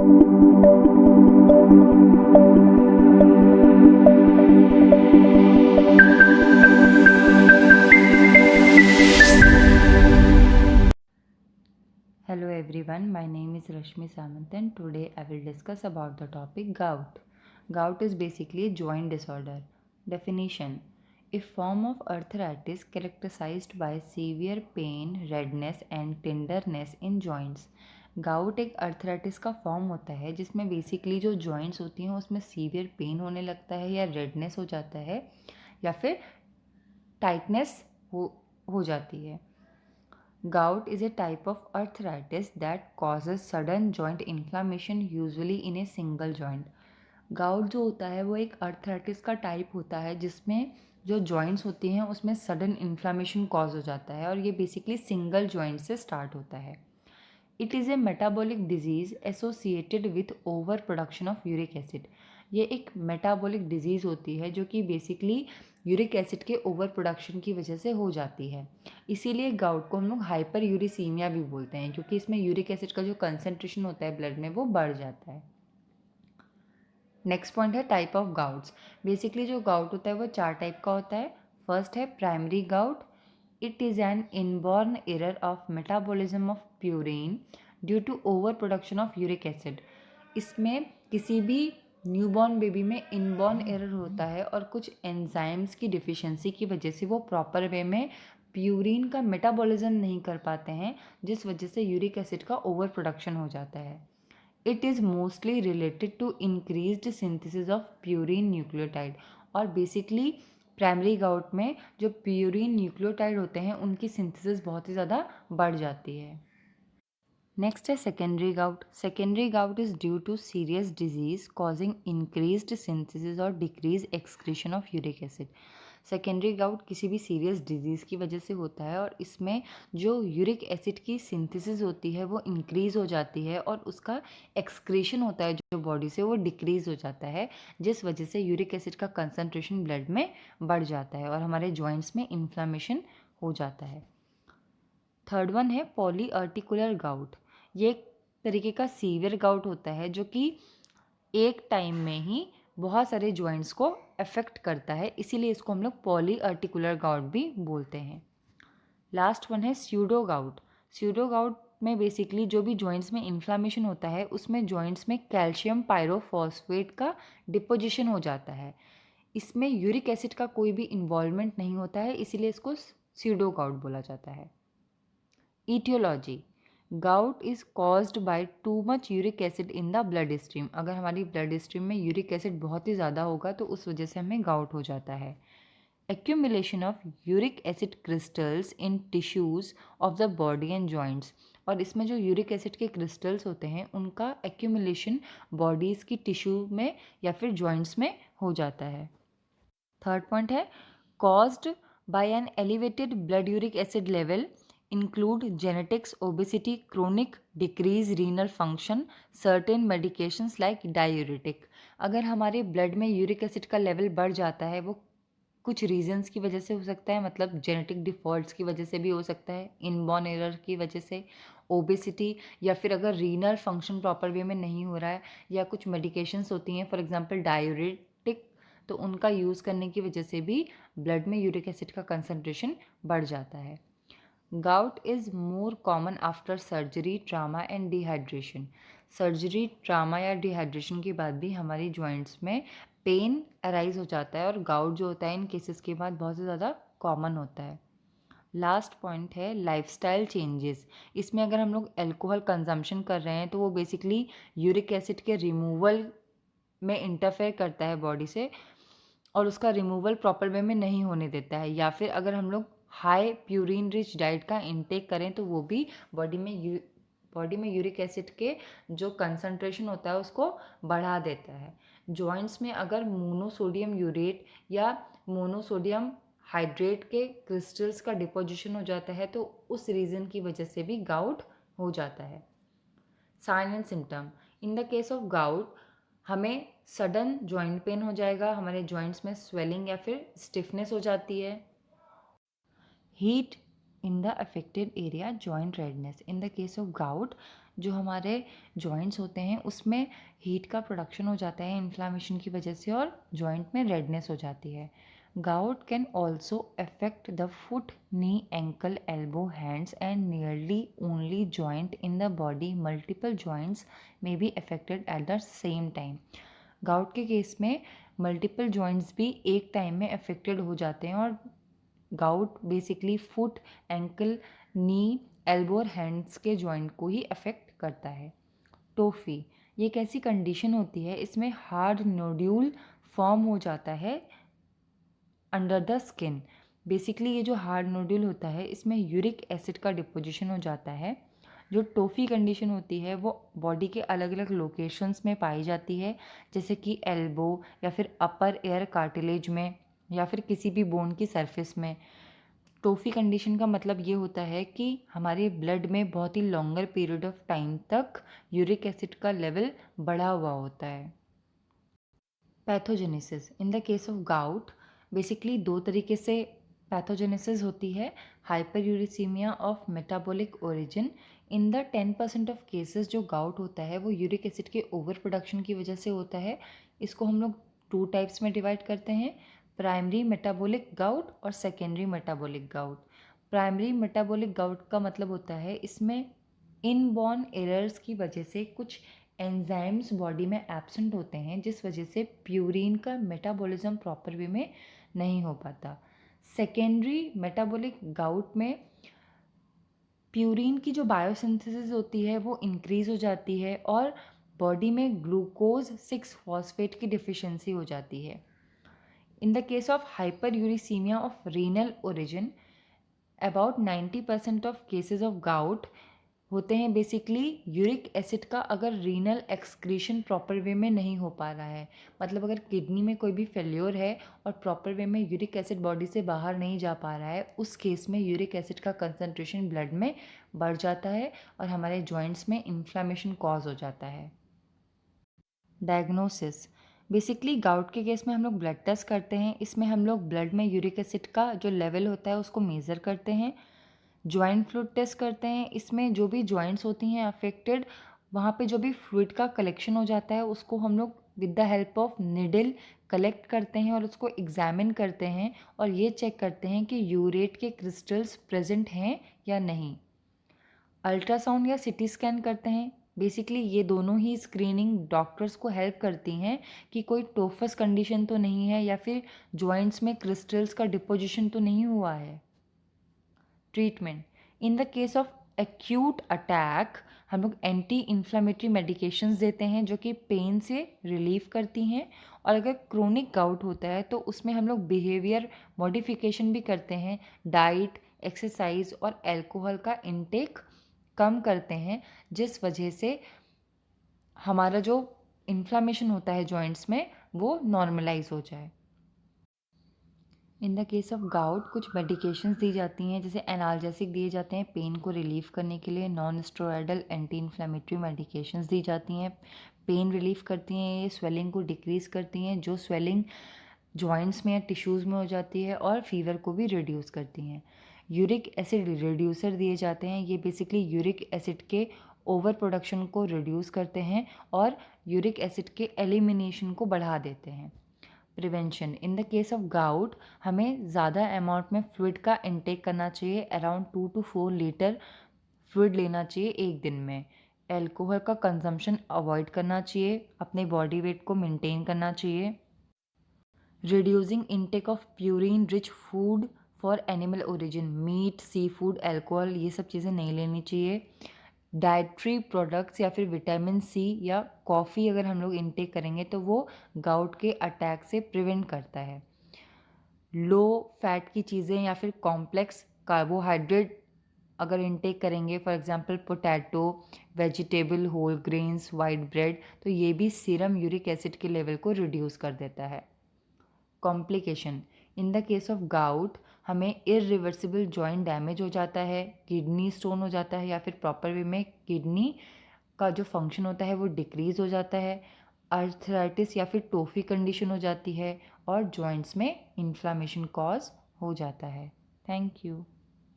Hello everyone, my name is Rashmi Samant and today I will discuss about the topic gout. Gout is basically a joint disorder. Definition: a form of arthritis characterized by severe pain, redness and tenderness in joints. Gout एक arthritis का form होता है जिसमें basically जो joints होती हैं उसमें severe pain होने लगता है या रेडनेस हो जाता है या फिर टाइटनेस हो जाती है. Gout is a type of arthritis that causes sudden joint inflammation usually in a single joint. Gout जो होता है वो एक अर्थराइटिस का टाइप होता है जिसमें जो जॉइंट्स होती हैं उसमें सडन इन्फ्लामेशन कॉज हो जाता है और ये बेसिकली सिंगल जॉइंट से स्टार्ट होता है. It is a metabolic disease associated with over production of uric acid. ये एक मेटाबॉलिक डिजीज़ होती है जो कि बेसिकली यूरिक एसिड के ओवर प्रोडक्शन की वजह से हो जाती है. इसीलिए गाउट को हम लोग हाइपर यूरिसीमिया भी बोलते हैं क्योंकि इसमें यूरिक एसिड का जो कंसनट्रेशन होता है ब्लड में वो बढ़ जाता है. नेक्स्ट पॉइंट है टाइप ऑफ गाउट्स. बेसिकली जो गाउट होता है वो 4 टाइप का होता है. फर्स्ट है primary gout. It is an inborn error of metabolism of purine due to over production of uric acid. इसमें किसी भी न्यूबॉर्न बेबी में इनबॉर्न एरर होता है और कुछ एंजाइम्स की डिफिशियंसी की वजह से वो प्रॉपर वे में प्यूरिन का मेटाबॉलिज्म नहीं कर पाते हैं जिस वजह से यूरिक एसिड का ओवर प्रोडक्शन हो जाता है. It is mostly related to increased synthesis of purine nucleotide. और बेसिकली प्राइमरी गाउट में जो प्यूरिन न्यूक्लियोटाइड होते हैं उनकी सिंथेसिस बहुत ही ज़्यादा बढ़ जाती है. नेक्स्ट है secondary gout. Secondary gout is due to serious disease causing increased synthesis और decrease excretion of uric acid. Secondary gout किसी भी सीरियस डिजीज़ की वजह से होता है और इसमें जो यूरिक एसिड की सिंथेसिस होती है वो इंक्रीज़ हो जाती है और उसका एक्सक्रीशन होता है जो बॉडी से वो डिक्रीज़ हो जाता है जिस वजह से यूरिक एसिड का कंसनट्रेशन ब्लड में बढ़ जाता है और हमारे जॉइंट्स में इन्फ्लामेशन हो जाता है. थर्ड वन है पॉली आर्टिकुलर गाउट. ये एक तरीके का सीवियर गाउट होता है जो कि एक टाइम में ही बहुत सारे जॉइंट्स को अफेक्ट करता है, इसीलिए इसको हम लोग पॉली आर्टिकुलर गाउट भी बोलते हैं. लास्ट वन है स्यूडो गाउट. स्यूडो गाउट में बेसिकली जो भी जॉइंट्स में इन्फ्लामेशन होता है उसमें जॉइंट्स में कैल्शियम पायरोफॉस्फेट का डिपोजिशन हो जाता है. इसमें यूरिक एसिड का कोई भी इन्वॉल्वमेंट नहीं होता है, इसीलिए इसको स्यूडो गाउट बोला जाता है. Etiology. Gout is caused by too much uric acid in the blood stream. अगर हमारी ब्लड स्ट्रीम में यूरिक एसिड बहुत ही ज़्यादा होगा तो उस वजह से हमें गाउट हो जाता है. Accumulation of uric acid crystals in tissues of the body and joints. और इसमें जो यूरिक एसिड के क्रिस्टल्स होते हैं उनका एक्यूमुलेशन बॉडीज़ की टिश्यू में या फिर जॉइंट्स में हो जाता है. थर्ड पॉइंट है caused by an elevated blood uric acid level include genetics, obesity, chronic decrease renal function, certain medications like diuretic. अगर हमारे ब्लड में यूरिक एसिड का लेवल बढ़ जाता है वो कुछ रीजंस की वजह से हो सकता है, मतलब जेनेटिक डिफॉल्ट्स की वजह से भी हो सकता है, इनबॉर्न एरर की वजह से, ओबेसिटी, या फिर अगर रीनल फंक्शन प्रॉपर वे में नहीं हो रहा है या कुछ मेडिकेशंस होती हैं फॉर एग्जांपल डाययूरेटिक, तो उनका यूज़ करने की वजह से भी ब्लड में यूरिक एसिड का कंसनट्रेशन बढ़ जाता है. Gout is more common after surgery, trauma and dehydration. Surgery, trauma या डिहाइड्रेशन के बाद भी हमारी जॉइंट्स में पेन अराइज हो जाता है और गाउट जो होता है इन केसेस के बाद बहुत ज़्यादा कॉमन होता है. लास्ट पॉइंट है लाइफस्टाइल चेंजेस. इसमें अगर हम लोग अल्कोहल कंजम्पशन कर रहे हैं तो वो बेसिकली यूरिक एसिड के रिमूवल में इंटरफेयर करता है बॉडी से और उसका रिमूवल प्रॉपर वे में नहीं होने देता है, या फिर अगर हम लोग हाई प्यूरिन रिच डाइट का इंटेक करें तो वो भी बॉडी में यूरिक एसिड के जो कंसंट्रेशन होता है उसको बढ़ा देता है. जॉइंट्स में अगर मोनोसोडियम यूरेट या मोनोसोडियम हाइड्रेट के क्रिस्टल्स का डिपोजिशन हो जाता है तो उस रीज़न की वजह से भी गाउट हो जाता है. Sign and symptom. In the case of gout हमें सडन जॉइंट पेन हो जाएगा, हमारे जॉइंट्स में स्वेलिंग या फिर स्टिफनेस हो जाती है. Heat in the affected area, joint redness. In the case of gout, जो हमारे जॉइंट्स होते हैं उसमें हीट का प्रोडक्शन हो जाता है इन्फ्लामेशन की वजह से और जॉइंट में रेडनेस हो जाती है। Gout can also affect the foot, knee, ankle, elbow, hands, and nearly only joint in the body. Multiple joints may be affected at the same time. Gout के केस में मल्टीपल जॉइंट्स भी एक time में affected हो जाते हैं और gout basically foot, ankle, नी, elbow और हैंड्स के जॉइंट को ही अफेक्ट करता है। टोफी ये एक ऐसी कंडीशन होती है, इसमें हार्ड नोड्यूल फॉर्म हो जाता है अंडर द स्किन। बेसिकली ये जो हार्ड नोड्यूल होता है इसमें यूरिक एसिड का डिपोजिशन हो जाता है। जो टोफ़ी कंडीशन होती है वो बॉडी के अलग अलग लोकेशंस में पाई जाती है, जैसे कि एल्बो या फिर अपर एयर कार्टिलेज में या फिर किसी भी बोन की सरफेस में। टोफ़ी कंडीशन का मतलब ये होता है कि हमारे ब्लड में बहुत ही लॉन्गर पीरियड ऑफ टाइम तक यूरिक एसिड का लेवल बढ़ा हुआ होता है। Pathogenesis in the case of gout basically दो तरीके से पैथोजेनेसिस होती है। Hyperuricemia of metabolic origin in the 10% of cases जो गाउट होता है वो यूरिक एसिड के ओवर प्रोडक्शन की वजह से होता है। इसको हम लोग 2 टाइप्स में डिवाइड करते हैं, प्राइमरी मेटाबॉलिक गाउट और secondary metabolic gout. Primary metabolic gout का मतलब होता है इसमें इनबॉर्न एरर्स की वजह से कुछ एंजाइम्स बॉडी में एब्सेंट होते हैं, जिस वजह से प्यूरिन का मेटाबॉलिज्म प्रॉपर वे में नहीं हो पाता। सेकेंडरी मेटाबॉलिक गाउट में प्यूरिन की जो बायोसिंथेसिस होती है वो इंक्रीज हो जाती है और बॉडी में ग्लूकोज 6 फॉस्फेट की डिफिशियंसी हो जाती है। इन the case of hyperuricemia of renal origin about 90% of cases of gout होते हैं बेसिकली यूरिक एसिड का अगर रीनल एक्सक्रीशन प्रॉपर वे में नहीं हो पा रहा है, मतलब अगर किडनी में कोई भी फेल्योर है और प्रॉपर वे में यूरिक एसिड बॉडी से बाहर नहीं जा पा रहा है, उस केस में यूरिक एसिड का कंसंट्रेशन ब्लड में बढ़ जाता है और हमारे जॉइंट्स में इन्फ्लामेशन कॉज हो जाता है। डायग्नोसिस बेसिकली गाउट के केस में हम लोग ब्लड टेस्ट करते हैं। इसमें हम लोग ब्लड में यूरिक एसिड का जो लेवल होता है उसको मेज़र करते हैं। जॉइंट फ्लूइड टेस्ट करते हैं, इसमें जो भी जॉइंट्स होती हैं अफेक्टेड वहाँ पे जो भी फ्लूइड का कलेक्शन हो जाता है उसको हम लोग with the help of needle collect करते हैं और उसको एग्जामिन करते हैं और ये चेक करते हैं कि यूरेट के क्रिस्टल्स प्रेजेंट हैं या नहीं। अल्ट्रासाउंड या सिटी स्कैन करते हैं। बेसिकली ये दोनों ही स्क्रीनिंग डॉक्टर्स को हेल्प करती हैं कि कोई टोफस कंडीशन तो नहीं है या फिर जॉइंट्स में क्रिस्टल्स का डिपोजिशन तो नहीं हुआ है। Treatment in the case of acute attack हम लोग एंटी इन्फ्लामेटरी मेडिकेशंस देते हैं जो कि पेन से रिलीफ करती हैं, और अगर क्रोनिक गाउट होता है तो उसमें हम लोग बिहेवियर मॉडिफिकेशन भी करते हैं, डाइट, एक्सरसाइज और अल्कोहल का इनटेक कम करते हैं, जिस वजह से हमारा जो इन्फ्लामेशन होता है जॉइंट्स में वो नॉर्मलाइज हो जाए। इन द केस ऑफ गाउट कुछ मेडिकेशंस दी जाती हैं, जैसे एनाल्जेसिक दिए जाते हैं पेन को रिलीफ करने के लिए, non steroidal anti inflammatory medications दी जाती हैं, पेन रिलीफ करती हैं, ये स्वेलिंग को डिक्रीज़ करती हैं जो स्वेलिंग जॉइंट्स में या टिश्यूज़ में हो जाती है, और फीवर को भी रिड्यूस करती हैं। यूरिक एसिड रिड्यूसर दिए जाते हैं, ये बेसिकली यूरिक एसिड के ओवर प्रोडक्शन को रिड्यूस करते हैं और यूरिक एसिड के एलिमिनेशन को बढ़ा देते हैं। Prevention in the case of gout हमें ज़्यादा अमाउंट में फ्लूइड का इंटेक करना चाहिए, अराउंड 2 to 4 लीटर फ्लूइड लेना चाहिए एक दिन में। एल्कोहल का कंजम्पशन अवॉइड करना चाहिए, अपने बॉडी वेट को मेंटेन करना चाहिए। Reducing intake of purine rich food for animal origin, meat, sea food, alcohol ये सब चीज़ें नहीं लेनी चाहिए। डाइट्री प्रोडक्ट्स या फिर विटामिन सी या कॉफ़ी अगर हम लोग इनटेक करेंगे तो वो गाउट के अटैक से प्रिवेंट करता है। लो फैट की चीज़ें या फिर कॉम्प्लेक्स कार्बोहाइड्रेट अगर इनटेक करेंगे, for example potato, vegetable, whole grains, white bread, तो ये भी सीरम यूरिक एसिड के लेवल को रिड्यूस कर देता है। Complication in the case of gout हमें इरिवर्सिबल जॉइंट डैमेज हो जाता है, किडनी स्टोन हो जाता है या फिर प्रॉपर वे में किडनी का जो फंक्शन होता है वो डिक्रीज़ हो जाता है, अर्थराइटिस या फिर टोफी कंडीशन हो जाती है और जॉइंट्स में इन्फ्लामेशन कॉज हो जाता है। Thank you.